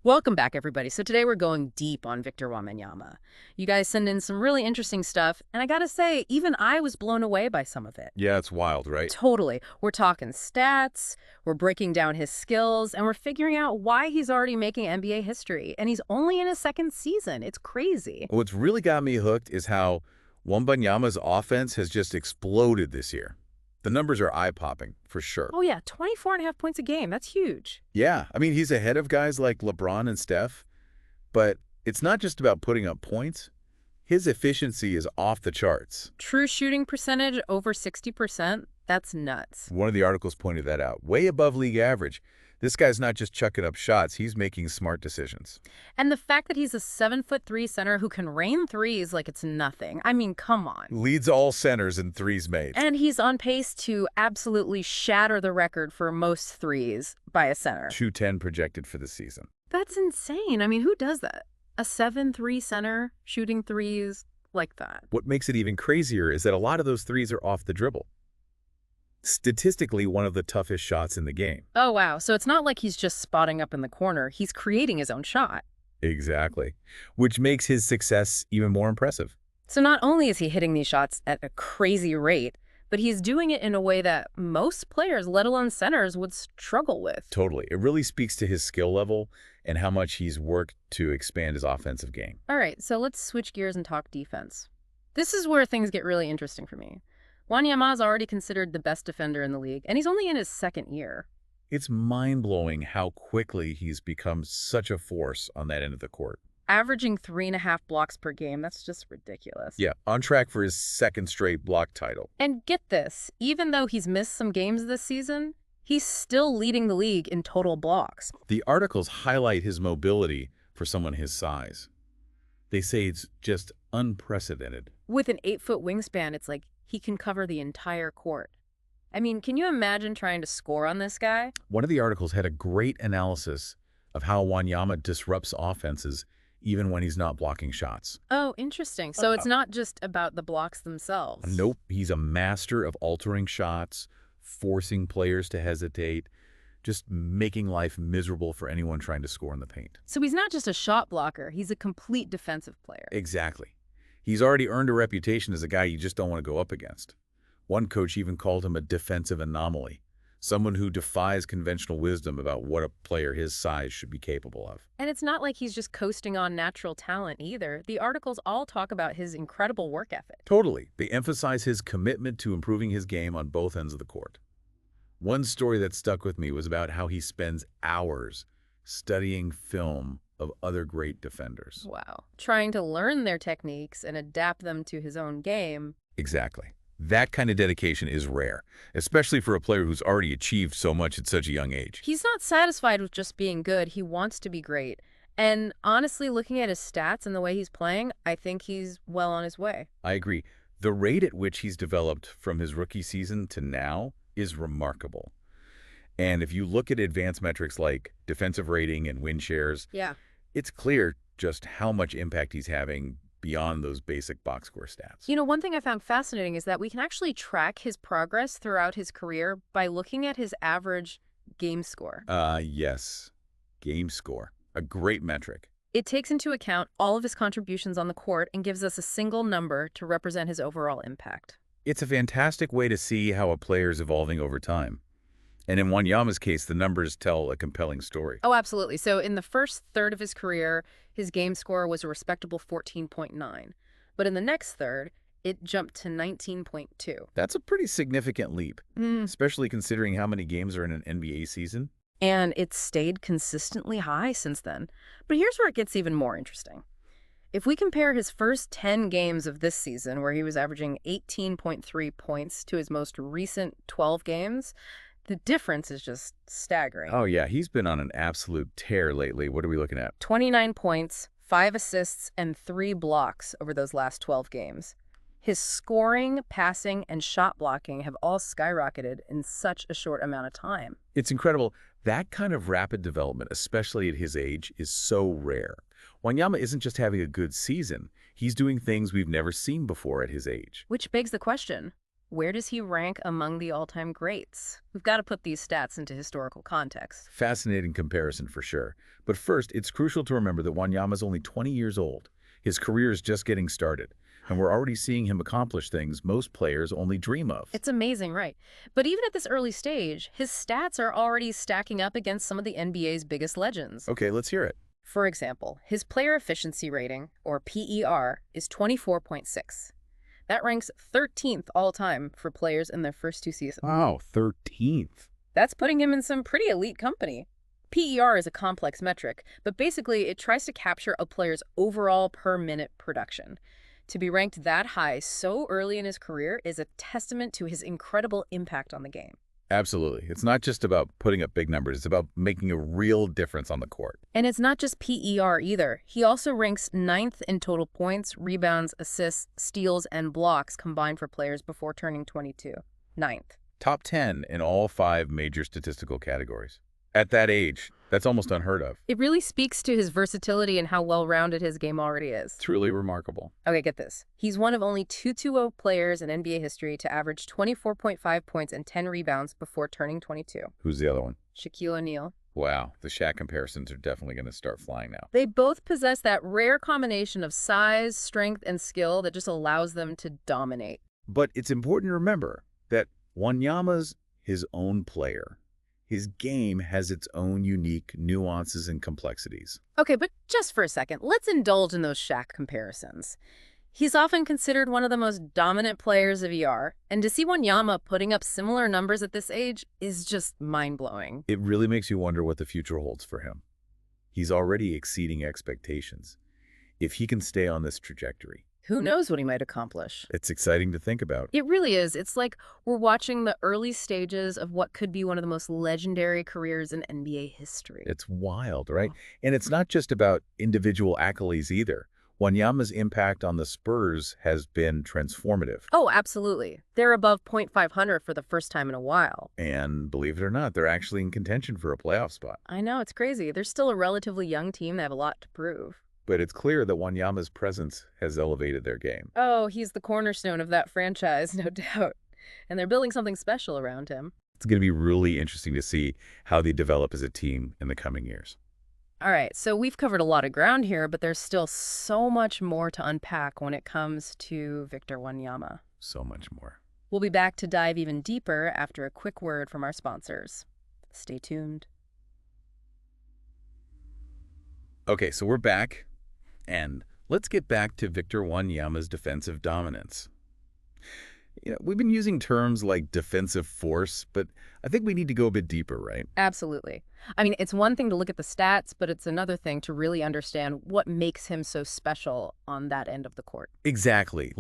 Welcome back, everybody. So today we're going deep on Victor Wembanyama. You guys send in some really interesting stuff, and I gotta say, even I was blown away by some of it. Yeah, it's wild, right? Totally. We're talking stats, we're breaking down his skills, and we're figuring out why he's already making NBA history. And he's only in his second season. It's crazy. What's really got me hooked is how Wembanyama's offense has just exploded this year. The numbers are eye-popping, for sure. Oh yeah, 24 and a half points a game. That's huge. Yeah, I mean, he's ahead of guys like LeBron and Steph, but it's not just about putting up points. His efficiency is off the charts. True shooting percentage over 60%. That's nuts. One of the articles pointed that out. Way above league average. This guy's not just chucking up shots, he's making smart decisions. And the fact that he's a 7'3" center who can rain threes like it's nothing. I mean, come on. Leads all centers in threes made. And he's on pace to absolutely shatter the record for most threes by a center. 210 projected for the season. That's insane. I mean, who does that? A 7'3" center shooting threes like that. What makes it even crazier is that a lot of those threes are off the dribble. Statistically, one of the toughest shots in the game. Oh, wow. So it's not like he's just spotting up in the corner. He's creating his own shot. Exactly. Which makes his success even more impressive. So not only is he hitting these shots at a crazy rate, but he's doing it in a way that most players, let alone centers, would struggle with. Totally. It really speaks to his skill level and how much he's worked to expand his offensive game. All right, so let's switch gears and talk defense. This is where things get really interesting for me. Wembanyama is already considered the best defender in the league, and he's only in his second year. It's mind-blowing how quickly he's become such a force on that end of the court. Averaging 3.5 blocks per game, that's just ridiculous. Yeah, on track for his second straight block title. And get this, even though he's missed some games this season, he's still leading the league in total blocks. The articles highlight his mobility for someone his size. They say it's just unprecedented. With an 8-foot wingspan, it's like he can cover the entire court. I mean, can you imagine trying to score on this guy? One of the articles had a great analysis of how Wembanyama disrupts offenses even when he's not blocking shots. Oh, interesting. So it's not just about the blocks themselves. Nope, he's a master of altering shots, forcing players to hesitate, just making life miserable for anyone trying to score in the paint. So he's not just a shot blocker, he's a complete defensive player. Exactly. He's already earned a reputation as a guy you just don't want to go up against. One coach even called him a defensive anomaly, someone who defies conventional wisdom about what a player his size should be capable of. And it's not like he's just coasting on natural talent either. The articles all talk about his incredible work ethic. Totally. They emphasize his commitment to improving his game on both ends of the court. One story that stuck with me was about how he spends hours studying film of other great defenders. Wow. Trying to learn their techniques and adapt them to his own game. Exactly. That kind of dedication is rare, especially for a player who's already achieved so much at such a young age. He's not satisfied with just being good. He wants to be great. And honestly, looking at his stats and the way he's playing, I think he's well on his way. I agree. The rate at which he's developed from his rookie season to now is remarkable. And if you look at advanced metrics like defensive rating and win shares, Yeah. it's clear just how much impact he's having beyond those basic box score stats. You know, one thing I found fascinating is that we can actually track his progress throughout his career by looking at his average game score. Yes. Game score. A great metric. It takes into account all of his contributions on the court and gives us a single number to represent his overall impact. It's a fantastic way to see how a player's evolving over time. And in Wembanyama's case, the numbers tell a compelling story. Oh, absolutely. So in the first third of his career, his game score was a respectable 14.9. But in the next third, it jumped to 19.2. That's a pretty significant leap, especially considering how many games are in an NBA season. And it's stayed consistently high since then. But here's where it gets even more interesting. If we compare his first 10 games of this season, where he was averaging 18.3 points, to his most recent 12 games, the difference is just staggering. Oh, yeah, he's been on an absolute tear lately. What are we looking at? 29 points, 5 assists, and 3 blocks over those last 12 games. His scoring, passing, and shot blocking have all skyrocketed in such a short amount of time. It's incredible. That kind of rapid development, especially at his age, is so rare. Wembanyama isn't just having a good season. He's doing things we've never seen before at his age. Which begs the question, Where does he rank among the all-time greats? We've got to put these stats into historical context. Fascinating comparison for sure. But first, it's crucial to remember that Wanyama's only 20 years old. His career is just getting started, and we're already seeing him accomplish things most players only dream of. It's amazing, right? But even at this early stage, his stats are already stacking up against some of the NBA's biggest legends. Okay, let's hear it. For example, his player efficiency rating, or PER, is 24.6. That ranks 13th all-time for players in their first 2 seasons. Wow, 13th. That's putting him in some pretty elite company. PER is a complex metric, but basically it tries to capture a player's overall per-minute production. To be ranked that high so early in his career is a testament to his incredible impact on the game. Absolutely. It's not just about putting up big numbers. It's about making a real difference on the court. And it's not just PER either. He also ranks ninth in total points, rebounds, assists, steals, and blocks combined for players before turning 22. Ninth. Top 10 in all 5 major statistical categories. At that age, that's almost unheard of. It really speaks to his versatility and how well-rounded his game already is. Truly remarkable. Okay, get this. He's one of only 2 players in NBA history to average 24.5 points and 10 rebounds before turning 22. Who's the other one? Shaquille O'Neal. Wow, the Shaq comparisons are definitely going to start flying now. They both possess that rare combination of size, strength, and skill that just allows them to dominate. But it's important to remember that Wanyama's his own player. His game has its own unique nuances and complexities. Okay, but just for a second, let's indulge in those Shaq comparisons. He's often considered one of the most dominant players of ER, and to see Wanyama putting up similar numbers at this age is just mind-blowing. It really makes you wonder what the future holds for him. He's already exceeding expectations. If he can stay on this trajectory, Who knows what he might accomplish? it's exciting to think about. It really is. It's like we're watching the early stages of what could be one of the most legendary careers in NBA history. It's wild, right? And it's not just about individual accolades either. Wanyama's impact on the Spurs has been transformative. Oh, absolutely. They're above .500 for the first time in a while. And believe it or not, they're actually in contention for a playoff spot. I know, it's crazy. They're still a relatively young team. They have a lot to prove. But it's clear that Wanyama's presence has elevated their game. Oh, he's the cornerstone of that franchise, no doubt. And they're building something special around him. It's going to be really interesting to see how they develop as a team in the coming years. All right, so we've covered a lot of ground here, but there's still so much more to unpack when it comes to Victor Wanyama. So much more. We'll be back to dive even deeper after a quick word from our sponsors. Stay tuned. Okay, so we're back, and let's get back to Victor Wanyama's defensive dominance. We've been using terms like defensive force, but I think we need to go a bit deeper, right? Absolutely. I mean, it's one thing to look at the stats, but it's another thing to really understand what makes him so special on that end of the court. Exactly.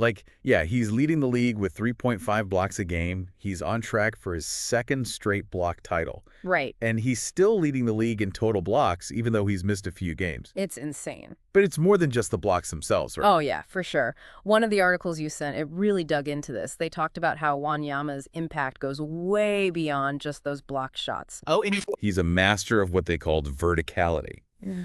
He's leading the league with 3.5 blocks a game. He's on track for his second straight block title. Right. And he's still leading the league in total blocks, even though he's missed a few games. It's insane. But it's more than just the blocks themselves, right? Oh, yeah, for sure. One of the articles you sent, it really dug into this. They talked about how Wanyama's impact goes way beyond just those block shots. Oh, and he's a master of what they called verticality.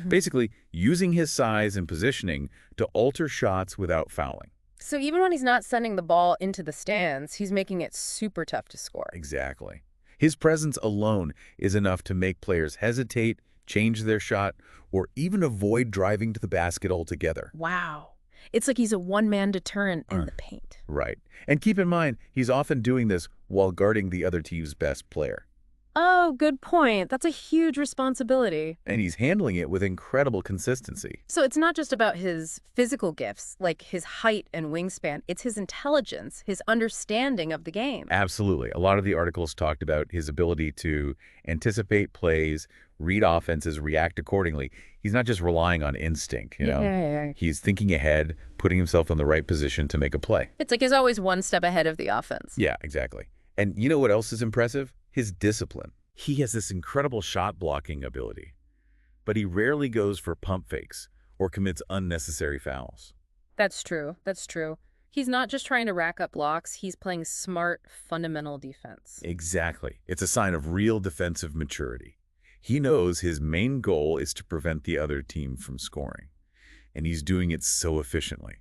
Basically, using his size and positioning to alter shots without fouling. So even when he's not sending the ball into the stands, he's making it super tough to score. Exactly. His presence alone is enough to make players hesitate, change their shot, or even avoid driving to the basket altogether. Wow. It's like he's a one-man deterrent in the paint. Right. And keep in mind, he's often doing this while guarding the other team's best player. Oh, good point. That's a huge responsibility. And he's handling it with incredible consistency. So it's not just about his physical gifts, like his height and wingspan. It's his intelligence, his understanding of the game. Absolutely. A lot of the articles talked about his ability to anticipate plays, read offenses, react accordingly. He's not just relying on instinct, Yeah. He's thinking ahead, putting himself in the right position to make a play. It's like he's always one step ahead of the offense. Yeah, exactly. And you know what else is impressive? His discipline. He has this incredible shot blocking ability, but he rarely goes for pump fakes or commits unnecessary fouls. That's true. That's true. He's not just trying to rack up blocks. He's playing smart, fundamental defense. Exactly. It's a sign of real defensive maturity. He knows his main goal is to prevent the other team from scoring, and he's doing it so efficiently.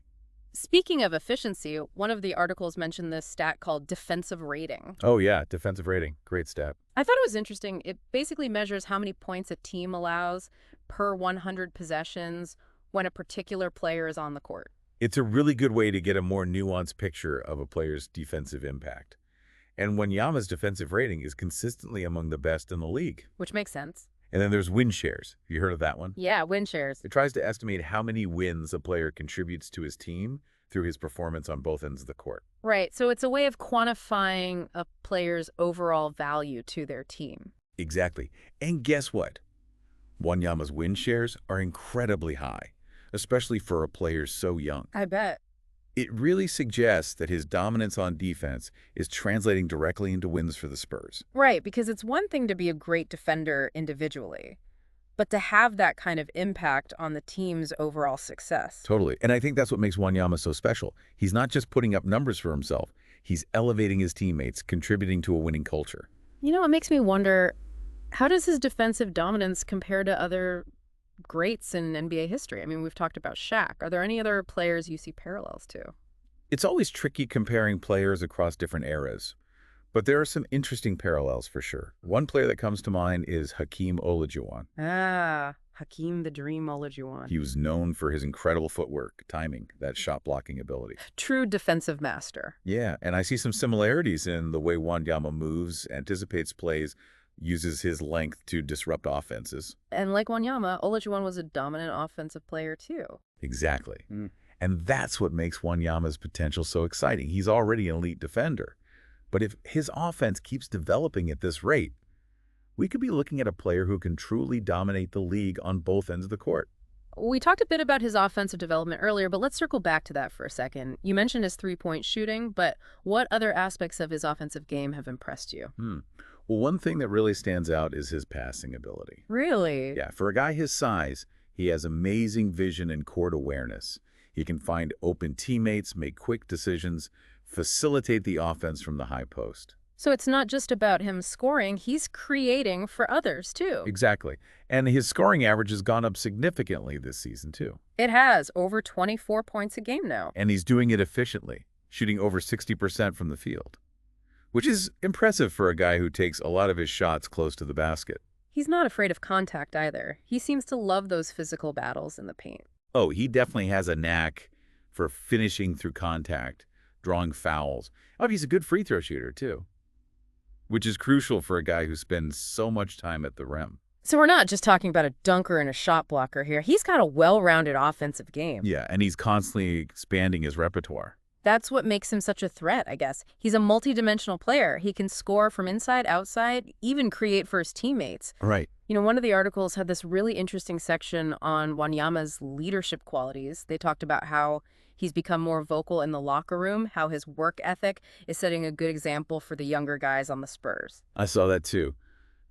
Speaking of efficiency, one of the articles mentioned this stat called defensive rating. Oh, yeah, defensive rating. Great stat. I thought it was interesting. It basically measures how many points a team allows per 100 possessions when a particular player is on the court, It's a really good way to get a more nuanced picture of a player's defensive impact. And Wanyama's defensive rating is consistently among the best in the league. which makes sense. And then there's win shares. Have you heard of that one? Yeah, win shares. It tries to estimate how many wins a player contributes to his team through his performance on both ends of the court. Right, so it's a way of quantifying a player's overall value to their team. Exactly. And guess what? Wanyama's win shares are incredibly high, especially for a player so young. I bet. It really suggests that his dominance on defense is translating directly into wins for the Spurs. Right, because it's one thing to be a great defender individually, but to have that kind of impact on the team's overall success. Totally. And I think that's what makes Wanyama so special. He's not just putting up numbers for himself. He's elevating his teammates, contributing to a winning culture. You know, it makes me wonder, how does his defensive dominance compare to other greats in NBA history? I mean, we've talked about Shaq. Are there any other players you see parallels to? It's always tricky comparing players across different eras, but there are some interesting parallels for sure. One player that comes to mind is Hakeem Olajuwon. Ah, Hakeem the Dream Olajuwon. He was known for his incredible footwork, timing, that shot blocking ability. True defensive master. Yeah, and I see some similarities in the way Wanyama moves, anticipates plays, uses his length to disrupt offenses. And like Wanyama, Olajuwon was a dominant offensive player too. Exactly. And that's what makes Wanyama's potential so exciting. He's already an elite defender. But if his offense keeps developing at this rate, we could be looking at a player who can truly dominate the league on both ends of the court. We talked a bit about his offensive development earlier, but let's circle back to that for a second. You mentioned his three-point shooting, but what other aspects of his offensive game have impressed you? Well, one thing that really stands out is his passing ability. Really? Yeah, for a guy his size, he has amazing vision and court awareness. He can find open teammates, make quick decisions, facilitate the offense from the high post. So it's not just about him scoring, he's creating for others too. Exactly. And his scoring average has gone up significantly this season, too. It has over 24 points a game now. And he's doing it efficiently, shooting over 60% from the field, which is impressive for a guy who takes a lot of his shots close to the basket. He's not afraid of contact either. He seems to love those physical battles in the paint. Oh, he definitely has a knack for finishing through contact, drawing fouls. Oh, he's a good free throw shooter, too, which is crucial for a guy who spends so much time at the rim. So we're not just talking about a dunker and a shot blocker here. He's got a well-rounded offensive game. Yeah, and he's constantly expanding his repertoire. That's what makes him such a threat, I guess. He's a multi-dimensional player. He can score from inside, outside, even create for his teammates. Right. You know, one of the articles had this really interesting section on Wanyama's leadership qualities. They talked about how he's become more vocal in the locker room, how his work ethic is setting a good example for the younger guys on the Spurs. I saw that, too.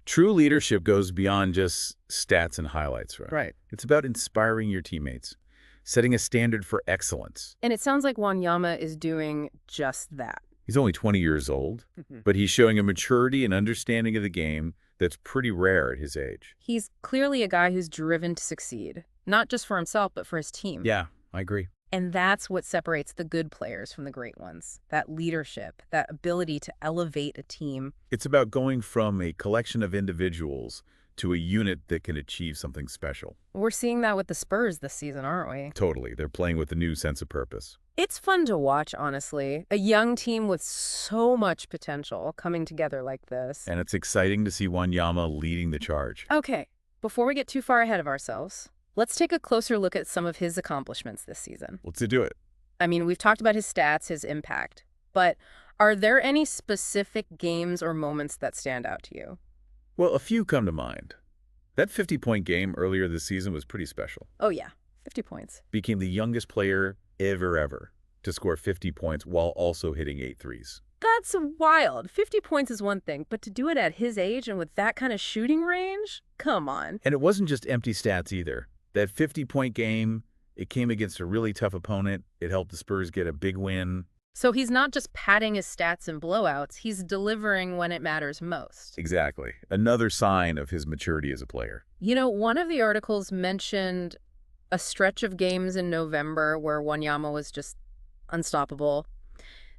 True leadership goes beyond just stats and highlights, right? Right. It's about inspiring your teammates, setting a standard for excellence. And it sounds like Wanyama is doing just that. He's only 20 years old, but he's showing a maturity and understanding of the game that's pretty rare at his age. He's clearly a guy who's driven to succeed, not just for himself, but for his team. Yeah, I agree. And that's what separates the good players from the great ones. That leadership, that ability to elevate a team. It's about going from a collection of individuals to a unit that can achieve something special. We're seeing that with the Spurs this season, aren't we? Totally. They're playing with a new sense of purpose. It's fun to watch, honestly. A young team with so much potential coming together like this. And it's exciting to see Wanyama leading the charge. Okay, before we get too far ahead of ourselves, let's take a closer look at some of his accomplishments this season. Let's do it. I mean, we've talked about his stats, his impact, but are there any specific games or moments that stand out to you? Well, a few come to mind. That 50-point game earlier this season was pretty special. Oh yeah, 50 points. Became the youngest player ever to score 50 points while also hitting 8 threes. That's wild. 50 points is one thing, but to do it at his age and with that kind of shooting range? Come on. And it wasn't just empty stats either. That 50-point game, it came against a really tough opponent. It helped the Spurs get a big win. So he's not just padding his stats in blowouts, he's delivering when it matters most. Exactly. Another sign of his maturity as a player. You know, one of the articles mentioned a stretch of games in November where Wanyama was just unstoppable.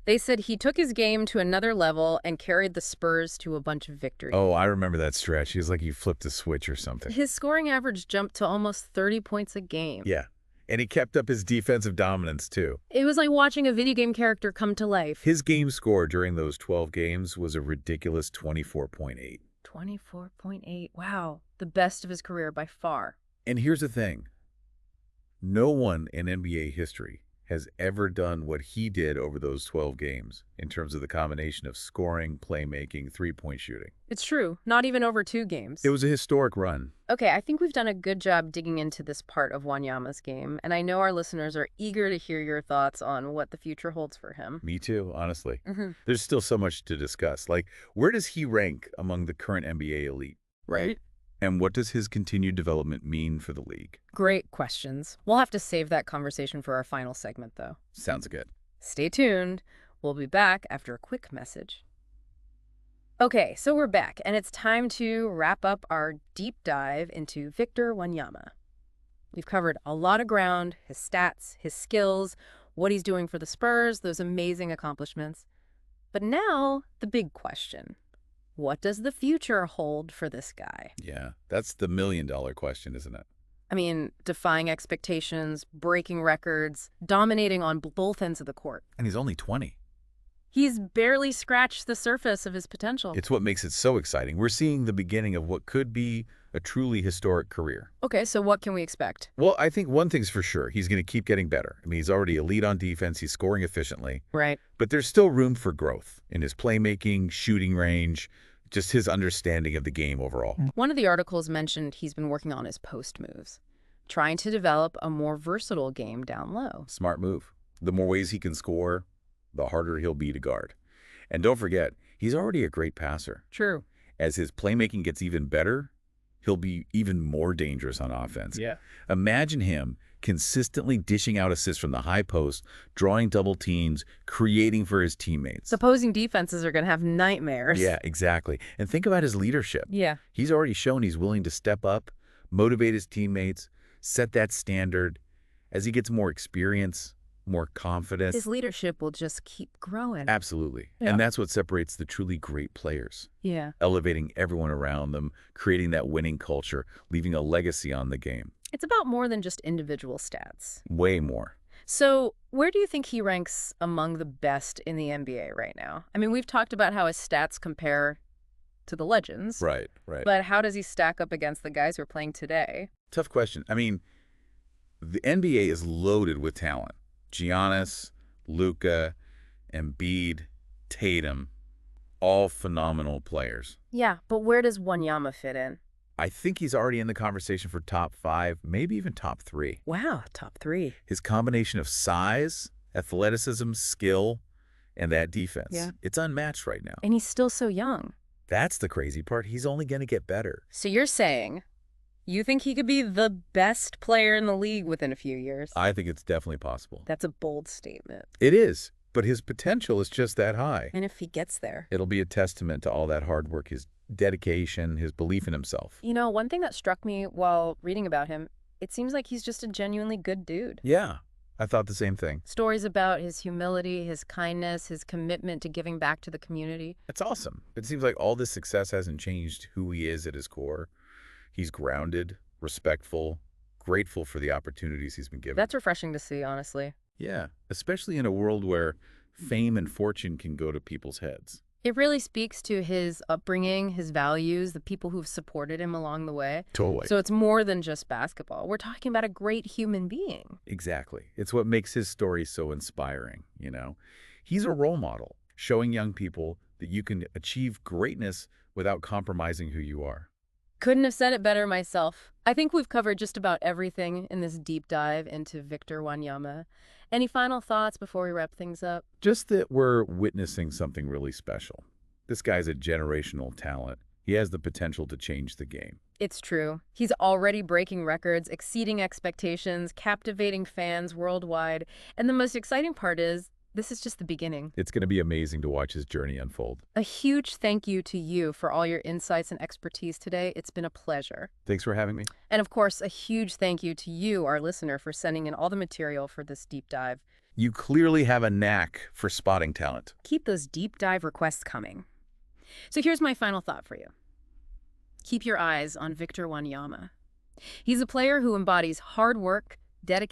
They said he took his game to another level and carried the Spurs to a bunch of victories. Oh, I remember that stretch. He was like he flipped a switch or something. His scoring average jumped to almost 30 points a game. Yeah. And he kept up his defensive dominance, too. It was like watching a video game character come to life. His game score during those 12 games was a ridiculous 24.8. 24.8. Wow. The best of his career by far. And here's the thing. No one in NBA history has ever done what he did over those 12 games in terms of the combination of scoring, playmaking, three-point shooting. It's true. Not even over 2 games. It was a historic run. Okay, I think we've done a good job digging into this part of Wanyama's game, and I know our listeners are eager to hear your thoughts on what the future holds for him. Me too, honestly. Mm-hmm. There's still so much to discuss. Like, where does he rank among the current NBA elite? Right? And what does his continued development mean for the league? Great questions. We'll have to save that conversation for our final segment, though. Sounds good. Stay tuned. We'll be back after a quick message. Okay, so we're back, and it's time to wrap up our deep dive into Victor Wanyama. We've covered a lot of ground, his stats, his skills, what he's doing for the Spurs, those amazing accomplishments. But now, the big question. What does the future hold for this guy? Yeah, that's the million-dollar question, isn't it? I mean, defying expectations, breaking records, dominating on both ends of the court. And he's only 20. He's barely scratched the surface of his potential. It's what makes it so exciting. We're seeing the beginning of what could be a truly historic career. Okay, so what can we expect? Well, I think one thing's for sure. He's going to keep getting better. I mean, he's already elite on defense. He's scoring efficiently. Right. But there's still room for growth in his playmaking, shooting range, just his understanding of the game overall. One of the articles mentioned he's been working on his post moves, trying to develop a more versatile game down low. Smart move. The more ways he can score, the harder he'll be to guard. And don't forget, he's already a great passer. True. As his playmaking gets even better, he'll be even more dangerous on offense. Yeah. Imagine him consistently dishing out assists from the high post, drawing double teams, creating for his teammates. Opposing defenses are going to have nightmares. Yeah, exactly. And think about his leadership. Yeah. He's already shown he's willing to step up, motivate his teammates, set that standard. As he gets more experience, more confidence. His leadership will just keep growing. Absolutely. Yeah. And that's what separates the truly great players. Yeah. Elevating everyone around them, creating that winning culture, leaving a legacy on the game. It's about more than just individual stats. Way more. So where do you think he ranks among the best in the NBA right now? I mean, we've talked about how his stats compare to the legends. Right, right. But how does he stack up against the guys who are playing today? Tough question. I mean, the NBA is loaded with talent. Giannis, Luka, Embiid, Tatum, all phenomenal players. Yeah, but where does Wanyama fit in? I think he's already in the conversation for top 5, maybe even top 3. Wow, top 3. His combination of size, athleticism, skill, and that defense. Yeah. It's unmatched right now. And he's still so young. That's the crazy part. He's only going to get better. So you're saying you think he could be the best player in the league within a few years? I think it's definitely possible. That's a bold statement. It is, but his potential is just that high. And if he gets there? It'll be a testament to all that hard work, his dedication, his belief in himself. You know, one thing that struck me while reading about him, it seems like he's just a genuinely good dude. Yeah, I thought the same thing. Stories about his humility, his kindness, his commitment to giving back to the community. It's awesome. It seems like all this success hasn't changed who he is at his core. He's grounded, respectful, grateful for the opportunities he's been given. That's refreshing to see, honestly. Yeah, especially in a world where fame and fortune can go to people's heads. It really speaks to his upbringing, his values, the people who've supported him along the way. Totally. So it's more than just basketball. We're talking about a great human being. Exactly. It's what makes his story so inspiring, you know? He's a role model, showing young people that you can achieve greatness without compromising who you are. Couldn't have said it better myself. I think we've covered just about everything in this deep dive into Victor Wanyama. Any final thoughts before we wrap things up? Just that we're witnessing something really special. This guy's a generational talent. He has the potential to change the game. It's true. He's already breaking records, exceeding expectations, captivating fans worldwide. And the most exciting part is, this is just the beginning. It's going to be amazing to watch his journey unfold. A huge thank you to you for all your insights and expertise today. It's been a pleasure. Thanks for having me. And of course, a huge thank you to you, our listener, for sending in all the material for this deep dive. You clearly have a knack for spotting talent. Keep those deep dive requests coming. So here's my final thought for you. Keep your eyes on Victor Wanyama. He's a player who embodies hard work, dedication,